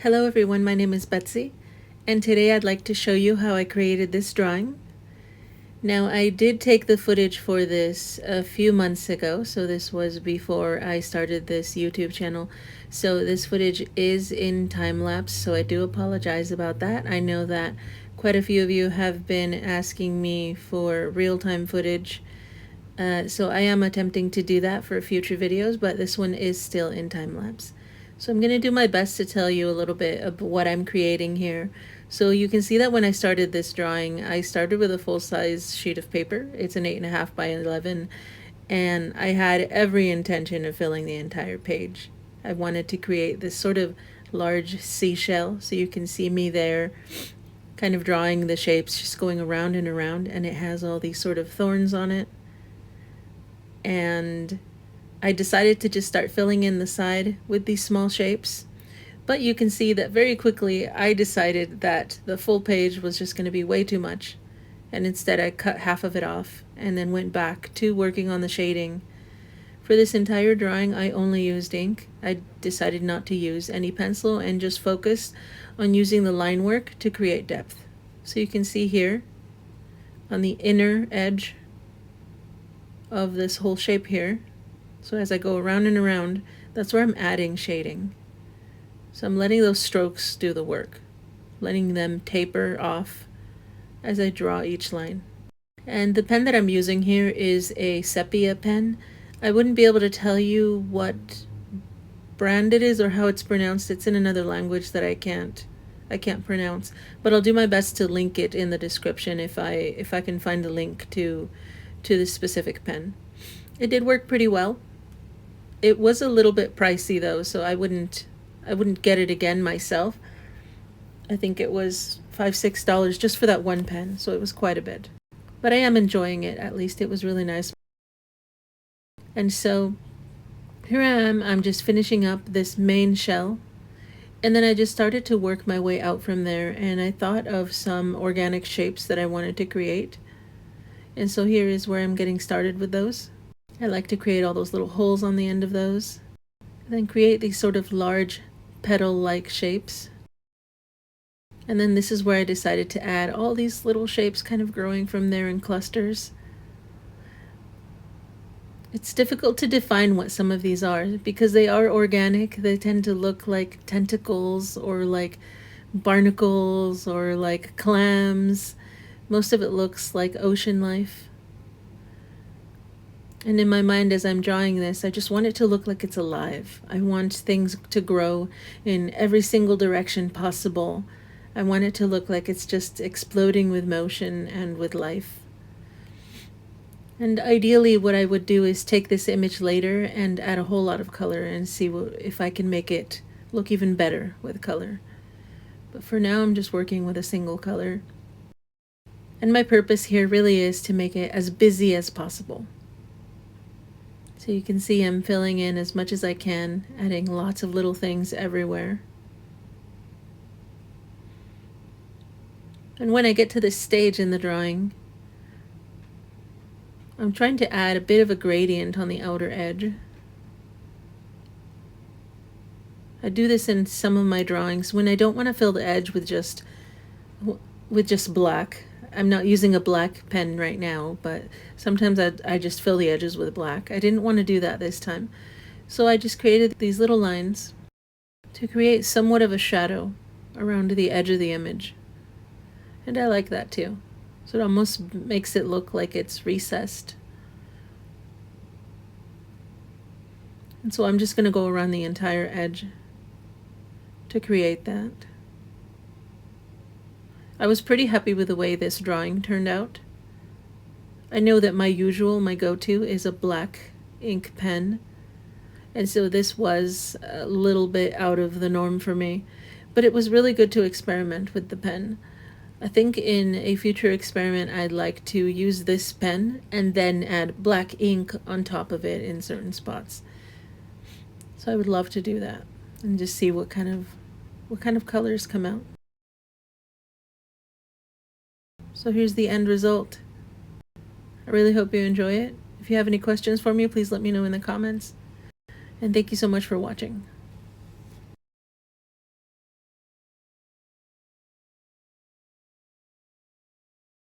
Hello everyone, my name is Betsy, and today I'd like to show you how I created this drawing. Now, I did take the footage for this a few months ago, so this was before I started this YouTube channel. So this footage is in time-lapse, so I do apologize about that. I know that quite a few of you have been asking me for real-time footage, so I am attempting to do that for future videos, but this one is still in time-lapse. So I'm going to do my best to tell you a little bit of what I'm creating here. So you can see that when I started this drawing, I started with a full-size sheet of paper. It's an 8.5 by 11, and I had every intention of filling the entire page. I wanted to create this sort of large seashell, so you can see me there kind of drawing the shapes, just going around and around, and it has all these sort of thorns on it. And I decided to just start filling in the side with these small shapes, but you can see that very quickly I decided that the full page was just going to be way too much, and instead I cut half of it off and then went back to working on the shading. For this entire drawing I only used ink. I decided not to use any pencil and just focused on using the line work to create depth. So you can see here on the inner edge of this whole shape here, so as I go around and around, that's where I'm adding shading. So I'm letting those strokes do the work, letting them taper off as I draw each line. And the pen that I'm using here is a sepia pen. I wouldn't be able to tell you what brand it is or how it's pronounced. It's in another language that I can't pronounce, but I'll do my best to link it in the description if I can find the link to this specific pen. It did work pretty well. It was a little bit pricey though, so I wouldn't get it again myself. I think it was $5-6 just for that one pen, so it was quite a bit. But I am enjoying it, at least it was really nice. And so here I am, I'm just finishing up this main shell, and then I just started to work my way out from there, and I thought of some organic shapes that I wanted to create. And so here is where I'm getting started with those. I like to create all those little holes on the end of those, and then create these sort of large petal-like shapes. And then this is where I decided to add all these little shapes kind of growing from there in clusters. It's difficult to define what some of these are because they are organic. They tend to look like tentacles or like barnacles or like clams. Most of it looks like ocean life. And in my mind, as I'm drawing this, I just want it to look like it's alive. I want things to grow in every single direction possible. I want it to look like it's just exploding with motion and with life. And ideally, what I would do is take this image later and add a whole lot of color and see if I can make it look even better with color. But for now, I'm just working with a single color. And my purpose here really is to make it as busy as possible. So you can see I'm filling in as much as I can, adding lots of little things everywhere. And when I get to this stage in the drawing, I'm trying to add a bit of a gradient on the outer edge. I do this in some of my drawings when I don't want to fill the edge with just black. I'm not using a black pen right now, but sometimes I just fill the edges with black. I didn't want to do that this time. So I just created these little lines to create somewhat of a shadow around the edge of the image. And I like that too. So it almost makes it look like it's recessed. And so I'm just going to go around the entire edge to create that. I was pretty happy with the way this drawing turned out. I know that my go-to is a black ink pen, and so this was a little bit out of the norm for me, but it was really good to experiment with the pen. I think in a future experiment I'd like to use this pen and then add black ink on top of it in certain spots. So I would love to do that and just see what kind of colors come out. So here's the end result. I really hope you enjoy it. If you have any questions for me, please let me know in the comments. And thank you so much for watching.